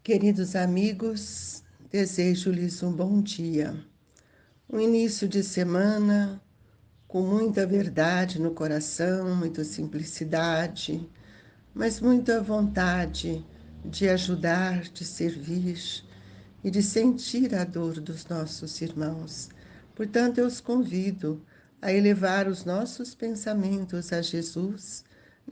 Queridos amigos, desejo-lhes um bom dia. Um início de semana com muita verdade no coração, muita simplicidade, mas muita vontade de ajudar, de servir e de sentir a dor dos nossos irmãos. Portanto, eu os convido a elevar os nossos pensamentos a Jesus,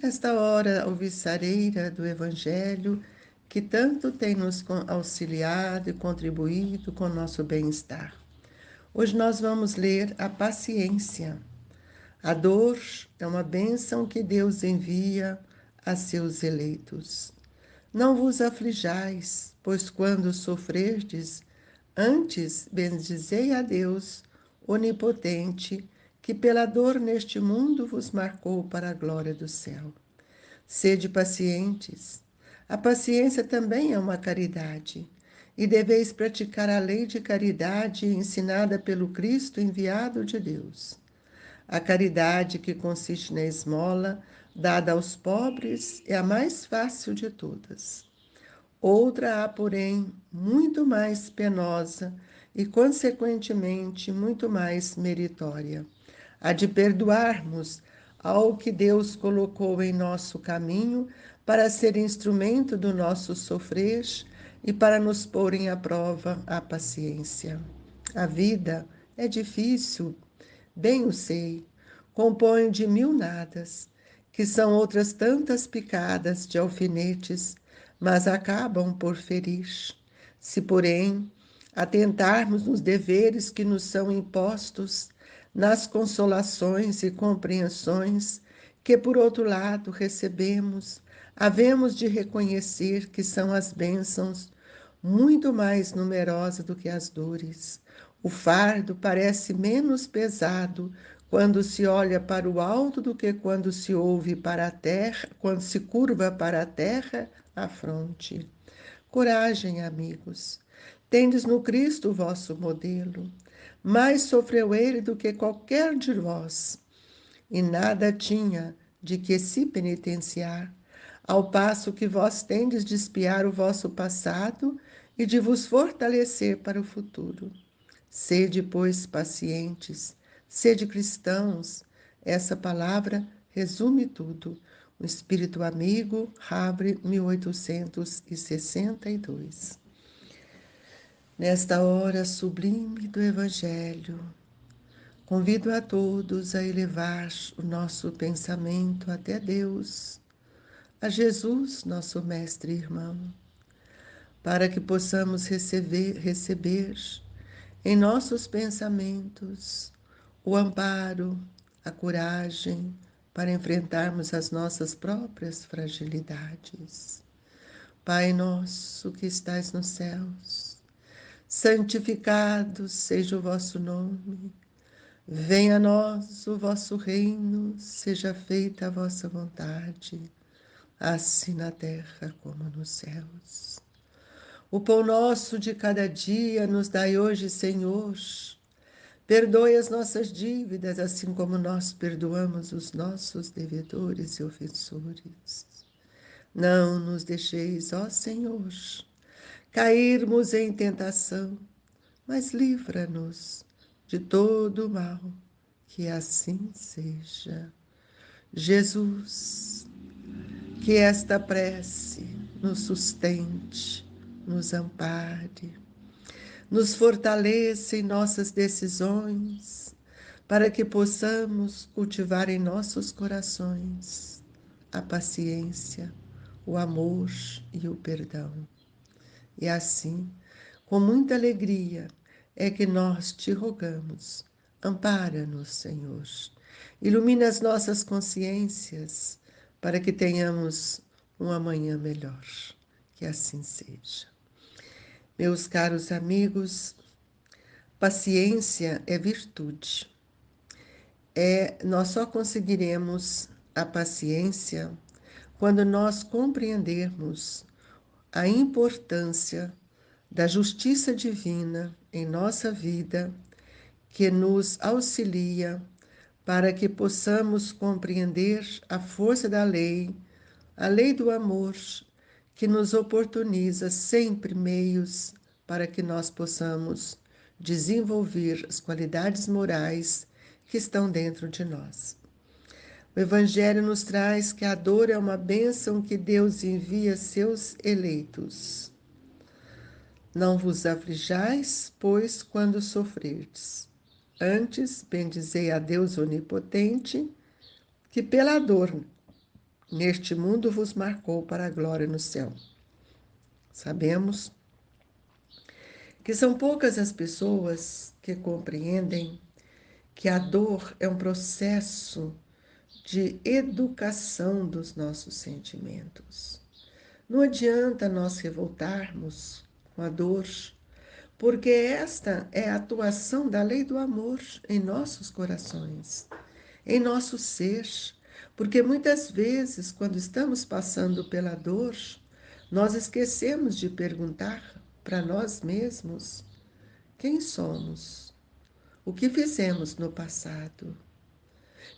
nesta hora alvissareira do Evangelho, que tanto tem nos auxiliado e contribuído com o nosso bem-estar. Hoje nós vamos ler a paciência. A dor é uma bênção que Deus envia a seus eleitos. Não vos aflijais, pois quando sofrerdes, antes bendizei a Deus, onipotente, que pela dor neste mundo vos marcou para a glória do céu. Sede pacientes. A paciência também é uma caridade, e deveis praticar a lei de caridade ensinada pelo Cristo enviado de Deus. A caridade que consiste na esmola dada aos pobres é a mais fácil de todas. Outra há, porém, muito mais penosa e, consequentemente, muito mais meritória: a de perdoarmos ao que Deus colocou em nosso caminho para ser instrumento do nosso sofrer e para nos pôr à prova a paciência. A vida é difícil, bem o sei, compõe de mil nadas, que são outras tantas picadas de alfinetes, mas acabam por ferir. Se, porém, atentarmos nos deveres que nos são impostos, nas consolações e compreensões que, por outro lado, recebemos, havemos de reconhecer que são as bênçãos muito mais numerosas do que as dores. O fardo parece menos pesado quando se olha para o alto do que quando se ouve para a terra, quando se curva para a terra a fronte. Coragem, amigos. Tendes no Cristo o vosso modelo. Mais sofreu ele do que qualquer de vós, e nada tinha de que se penitenciar, ao passo que vós tendes de espiar o vosso passado e de vos fortalecer para o futuro. Sede, pois, pacientes, sede cristãos. Essa palavra resume tudo. O Espírito Amigo, Habre, 1862. Nesta hora sublime do Evangelho, convido a todos a elevar o nosso pensamento até Deus, a Jesus, nosso Mestre e Irmão, para que possamos receber em nossos pensamentos o amparo, a coragem para enfrentarmos as nossas próprias fragilidades. Pai nosso que estais nos céus, santificado seja o vosso nome. Venha a nós o vosso reino, seja feita a vossa vontade, assim na terra como nos céus. O pão nosso de cada dia nos dai hoje, Senhor. Perdoe as nossas dívidas, assim como nós perdoamos os nossos devedores e ofensores. Não nos deixeis, ó Senhor, cairmos em tentação, mas livra-nos de todo o mal. Que assim seja. Jesus, que esta prece nos sustente, nos ampare, nos fortaleça em nossas decisões, para que possamos cultivar em nossos corações a paciência, o amor e o perdão. E assim, com muita alegria, é que nós te rogamos, ampara-nos, Senhor. Ilumina as nossas consciências para que tenhamos um amanhã melhor. Que assim seja. Meus caros amigos, paciência é virtude. Nós só conseguiremos a paciência quando nós compreendermos a importância da justiça divina em nossa vida, que nos auxilia para que possamos compreender a força da lei, a lei do amor, que nos oportuniza sempre meios para que nós possamos desenvolver as qualidades morais que estão dentro de nós. O Evangelho nos traz que a dor é uma bênção que Deus envia a seus eleitos. Não vos aflijais, pois, quando sofrerdes. Antes, bendizei a Deus onipotente, que pela dor neste mundo vos marcou para a glória no céu. Sabemos que são poucas as pessoas que compreendem que a dor é um processo de educação dos nossos sentimentos. Não adianta nós revoltarmos com a dor, porque esta é a atuação da lei do amor em nossos corações, em nosso ser. Porque muitas vezes, quando estamos passando pela dor, nós esquecemos de perguntar para nós mesmos quem somos, o que fizemos no passado,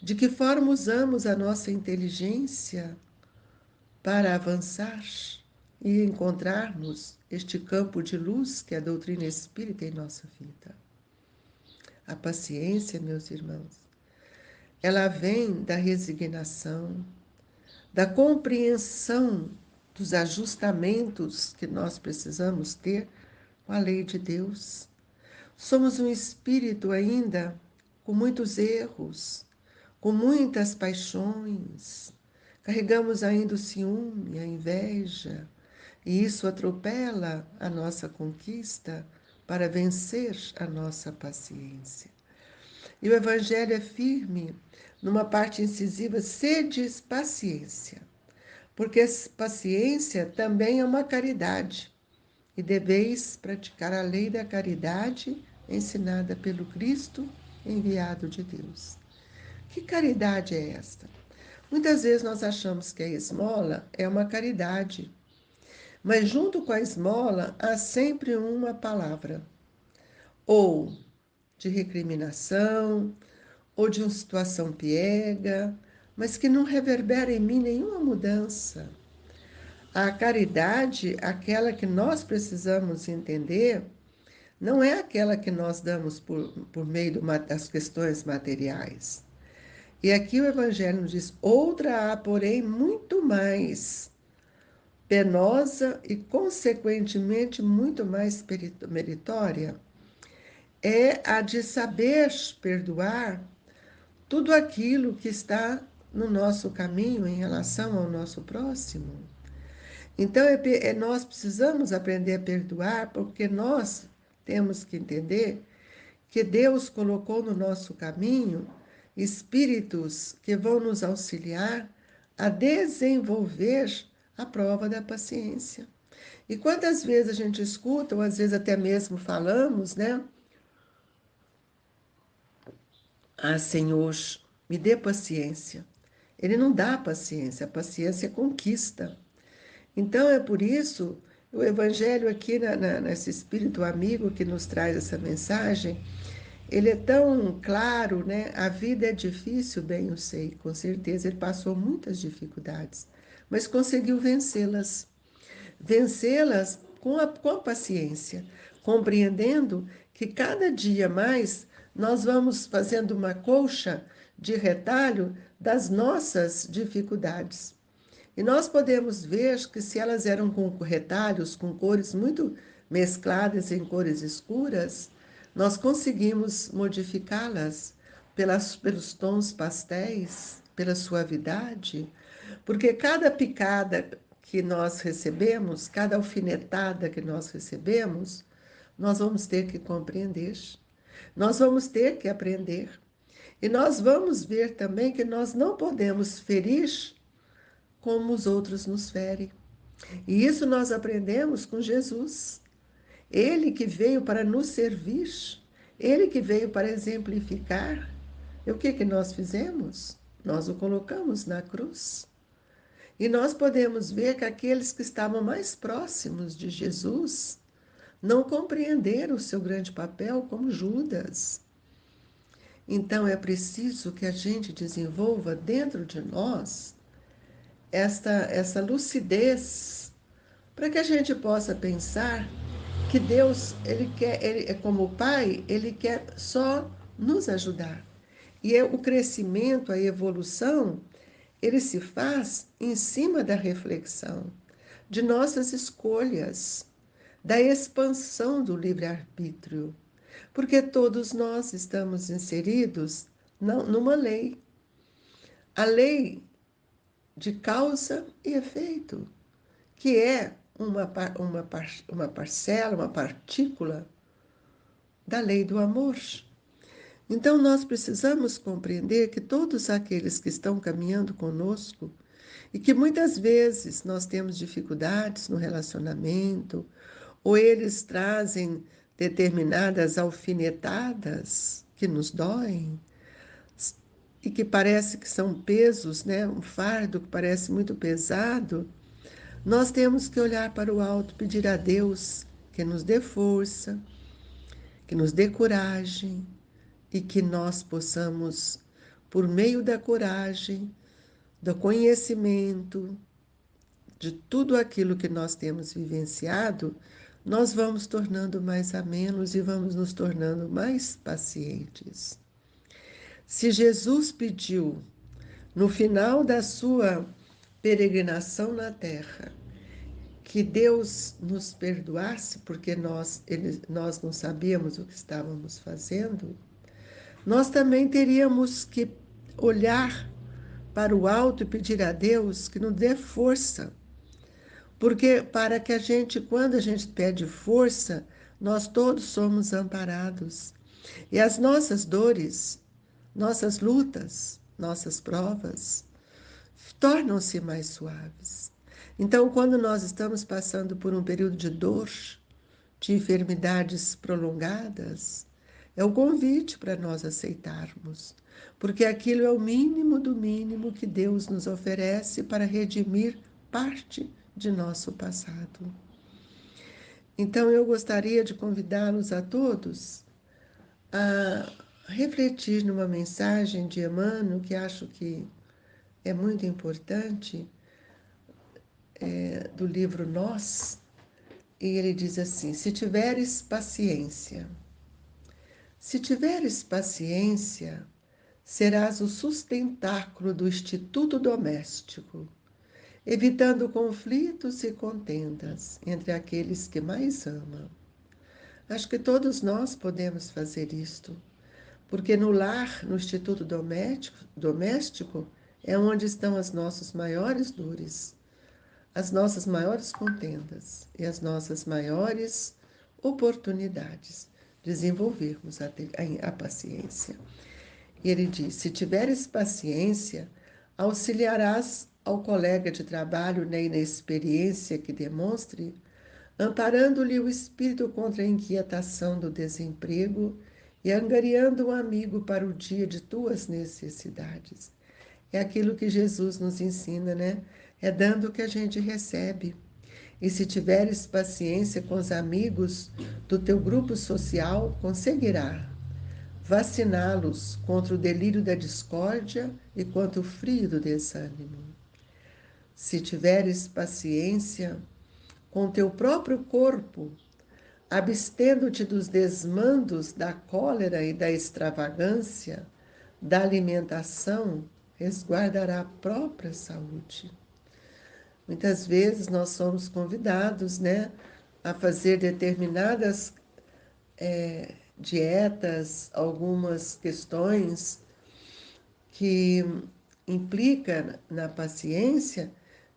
de que forma usamos a nossa inteligência para avançar e encontrarmos este campo de luz que é a doutrina espírita em nossa vida. A paciência, meus irmãos, ela vem da resignação, da compreensão dos ajustamentos que nós precisamos ter com a lei de Deus. Somos um espírito ainda com muitos erros, com muitas paixões. Carregamos ainda o ciúme, a inveja, e isso atropela a nossa conquista para vencer a nossa paciência. E o Evangelho é firme numa parte incisiva: sedes paciência, porque paciência também é uma caridade, e deveis praticar a lei da caridade ensinada pelo Cristo, enviado de Deus. Que caridade é esta? Muitas vezes nós achamos que a esmola é uma caridade, mas junto com a esmola há sempre uma palavra, ou de recriminação, ou de uma situação piega, mas que não reverbera em mim nenhuma mudança. A caridade, aquela que nós precisamos entender, não é aquela que nós damos por meio das questões materiais. E aqui o Evangelho nos diz: outra há, porém, muito mais penosa e, consequentemente, muito mais meritória, é a de saber perdoar tudo aquilo que está no nosso caminho em relação ao nosso próximo. Então, nós precisamos aprender a perdoar, porque nós temos que entender que Deus colocou no nosso caminho espíritos que vão nos auxiliar a desenvolver a prova da paciência. E quantas vezes a gente escuta, ou às vezes até mesmo falamos, né? Ah, Senhor, me dê paciência. Ele não dá paciência, a paciência é conquista. Então é por isso o Evangelho aqui nesse Espírito amigo que nos traz essa mensagem, ele é tão claro, né? A vida é difícil, bem eu sei, com certeza ele passou muitas dificuldades, mas conseguiu vencê-las. Vencê-las com a paciência, compreendendo que cada dia mais nós vamos fazendo uma colcha de retalho das nossas dificuldades. E nós podemos ver que se elas eram com retalhos, com cores muito mescladas em cores escuras, nós conseguimos modificá-las pelos tons pastéis, pela suavidade, porque cada picada que nós recebemos, cada alfinetada que nós recebemos, nós vamos ter que compreender, nós vamos ter que aprender. E nós vamos ver também que nós não podemos ferir como os outros nos ferem. E isso nós aprendemos com Jesus. Ele que veio para nos servir, ele que veio para exemplificar. E o que nós fizemos? Nós o colocamos na cruz. E nós podemos ver que aqueles que estavam mais próximos de Jesus não compreenderam o seu grande papel, como Judas. Então é preciso que a gente desenvolva dentro de nós essa lucidez para que a gente possa pensar que Deus, ele é como Pai, ele quer só nos ajudar. E o crescimento, a evolução, ele se faz em cima da reflexão, de nossas escolhas, da expansão do livre-arbítrio, porque todos nós estamos inseridos numa lei, a lei de causa e efeito, que é uma parcela, uma partícula da lei do amor. Então, nós precisamos compreender que todos aqueles que estão caminhando conosco e que muitas vezes nós temos dificuldades no relacionamento, ou eles trazem determinadas alfinetadas que nos doem e que parece que são pesos, né? Um fardo que parece muito pesado, nós temos que olhar para o alto, pedir a Deus que nos dê força, que nos dê coragem e que nós possamos, por meio da coragem, do conhecimento, de tudo aquilo que nós temos vivenciado, nós vamos tornando mais amenos e vamos nos tornando mais pacientes. Se Jesus pediu, no final da sua peregrinação na terra, que Deus nos perdoasse, porque nós não sabíamos o que estávamos fazendo, nós também teríamos que olhar para o alto e pedir a Deus que nos dê força. Porque para que quando a gente pede força, nós todos somos amparados. E as nossas dores, nossas lutas, nossas provas, tornam-se mais suaves. Então, quando nós estamos passando por um período de dor, de enfermidades prolongadas, é o convite para nós aceitarmos, porque aquilo é o mínimo do mínimo que Deus nos oferece para redimir parte de nosso passado. Então, eu gostaria de convidá-los a todos a refletir numa mensagem de Emmanuel, que acho que é muito importante, do livro Nós, e ele diz assim: se tiveres paciência, serás o sustentáculo do instituto doméstico, evitando conflitos e contendas entre aqueles que mais amam. Acho que todos nós podemos fazer isto, porque no lar, no instituto doméstico é onde estão as nossas maiores dores, as nossas maiores contendas e as nossas maiores oportunidades de desenvolvermos a paciência. E ele diz: se tiveres paciência, auxiliarás ao colega de trabalho na inexperiência que demonstre, amparando-lhe o espírito contra a inquietação do desemprego e angariando um amigo para o dia de tuas necessidades. É aquilo que Jesus nos ensina, né? É dando o que a gente recebe. E se tiveres paciência com os amigos do teu grupo social, conseguirá vaciná-los contra o delírio da discórdia e contra o frio do desânimo. Se tiveres paciência com teu próprio corpo, abstendo-te dos desmandos da cólera e da extravagância, da alimentação, resguardará a própria saúde. Muitas vezes nós somos convidados, né, a fazer determinadas dietas, algumas questões que implica na paciência.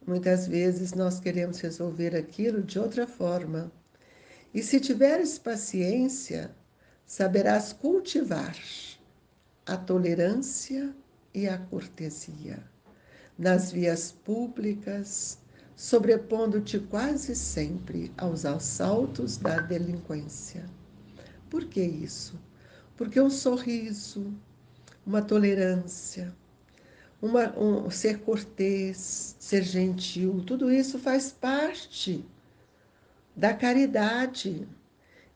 Muitas vezes nós queremos resolver aquilo de outra forma. E se tiveres paciência, saberás cultivar a tolerância e a cortesia nas vias públicas, sobrepondo-te quase sempre aos assaltos da delinquência. Por que isso? Porque um sorriso, uma tolerância, ser cortês, ser gentil, tudo isso faz parte da caridade.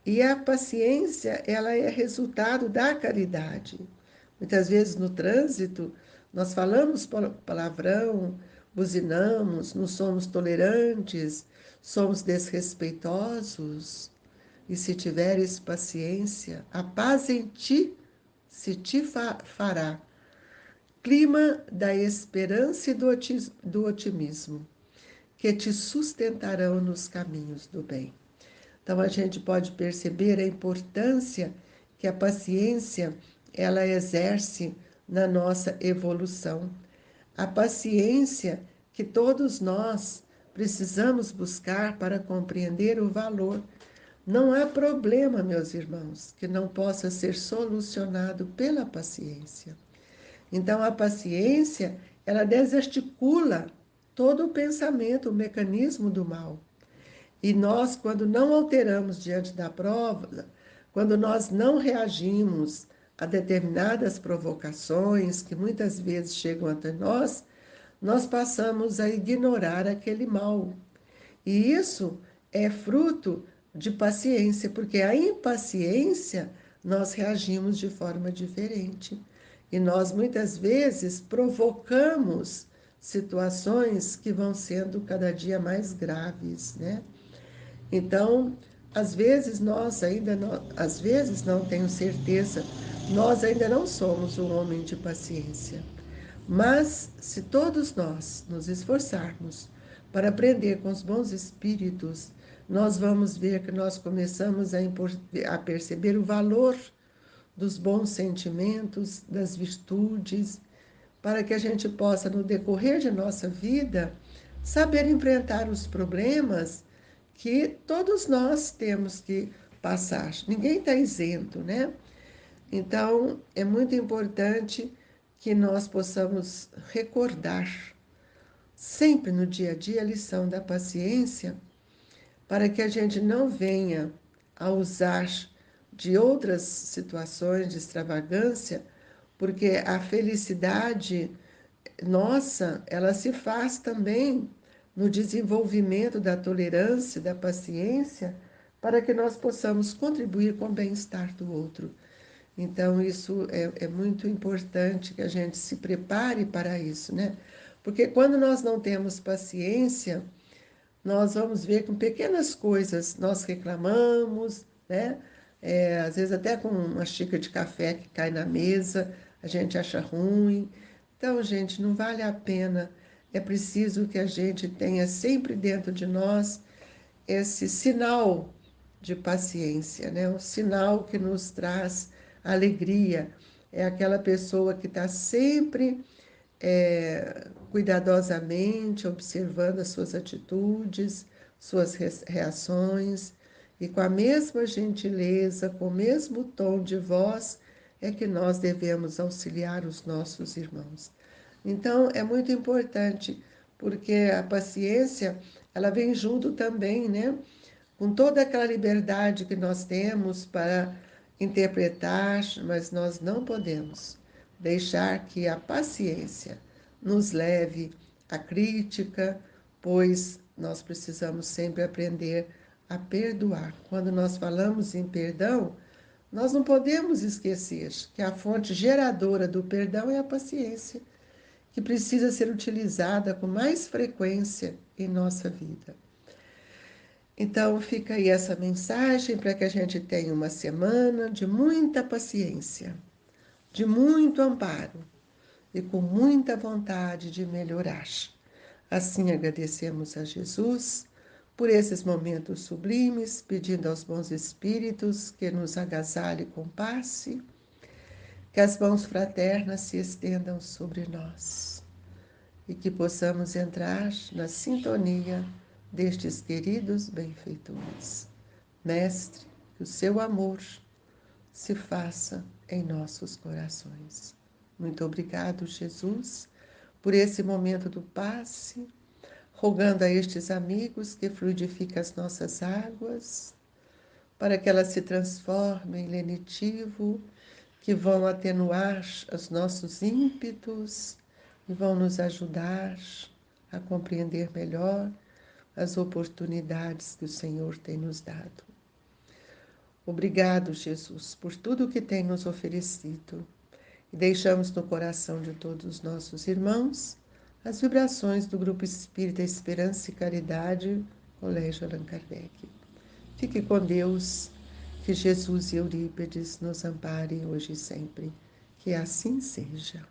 E a paciência, ela é resultado da caridade. Muitas vezes no trânsito, nós falamos palavrão, buzinamos, não somos tolerantes, somos desrespeitosos. E se tiveres paciência, a paz em ti se te fará. Clima da esperança e do otimismo, que te sustentarão nos caminhos do bem. Então a gente pode perceber a importância que a paciência ela exerce na nossa evolução. A paciência que todos nós precisamos buscar para compreender o valor. Não há problema, meus irmãos, que não possa ser solucionado pela paciência. Então a paciência, ela desarticula todo o pensamento, o mecanismo do mal. E nós, quando não alteramos diante da prova, quando nós não reagimos a determinadas provocações que muitas vezes chegam até nós, nós passamos a ignorar aquele mal. E isso é fruto de paciência, porque a impaciência nós reagimos de forma diferente. E nós muitas vezes provocamos situações que vão sendo cada dia mais graves, né? Então, às vezes nós ainda não, às vezes não tenho certeza, nós ainda não somos um homem de paciência. Mas se todos nós nos esforçarmos para aprender com os bons espíritos, nós vamos ver que nós começamos a perceber o valor dos bons sentimentos, das virtudes, para que a gente possa, no decorrer de nossa vida, saber enfrentar os problemas que todos nós temos que passar. Ninguém está isento, né? Então, é muito importante que nós possamos recordar sempre no dia a dia a lição da paciência, para que a gente não venha a usar de outras situações de extravagância, porque a felicidade nossa, ela se faz também no desenvolvimento da tolerância, da paciência, para que nós possamos contribuir com o bem-estar do outro. Então, isso é muito importante que a gente se prepare para isso, né? Porque quando nós não temos paciência, nós vamos ver com pequenas coisas nós reclamamos, né? Às vezes até com uma xícara de café que cai na mesa, a gente acha ruim. Então, gente, não vale a pena. É preciso que a gente tenha sempre dentro de nós esse sinal de paciência, né? Um sinal que nos traz alegria. É aquela pessoa que está sempre cuidadosamente observando as suas atitudes, suas reações, e com a mesma gentileza, com o mesmo tom de voz, é que nós devemos auxiliar os nossos irmãos. Então, é muito importante, porque a paciência, ela vem junto também, né? Com toda aquela liberdade que nós temos para interpretar, mas nós não podemos deixar que a paciência nos leve à crítica, pois nós precisamos sempre aprender a perdoar. Quando nós falamos em perdão, nós não podemos esquecer que a fonte geradora do perdão é a paciência, que precisa ser utilizada com mais frequência em nossa vida. Então, fica aí essa mensagem para que a gente tenha uma semana de muita paciência, de muito amparo e com muita vontade de melhorar. Assim, agradecemos a Jesus por esses momentos sublimes, pedindo aos bons espíritos que nos agasalhe com passe, que as mãos fraternas se estendam sobre nós e que possamos entrar na sintonia destes queridos benfeitores. Mestre, que o seu amor se faça em nossos corações. Muito obrigado, Jesus, por esse momento do passe, rogando a estes amigos que fluidifiquem as nossas águas, para que elas se transformem em lenitivo, que vão atenuar os nossos ímpetos e vão nos ajudar a compreender melhor as oportunidades que o Senhor tem nos dado. Obrigado, Jesus, por tudo que tem nos oferecido. E deixamos no coração de todos os nossos irmãos as vibrações do Grupo Espírita Esperança e Caridade, Colégio Allan Kardec. Fique com Deus, que Jesus e Eurípides nos amparem hoje e sempre. Que assim seja.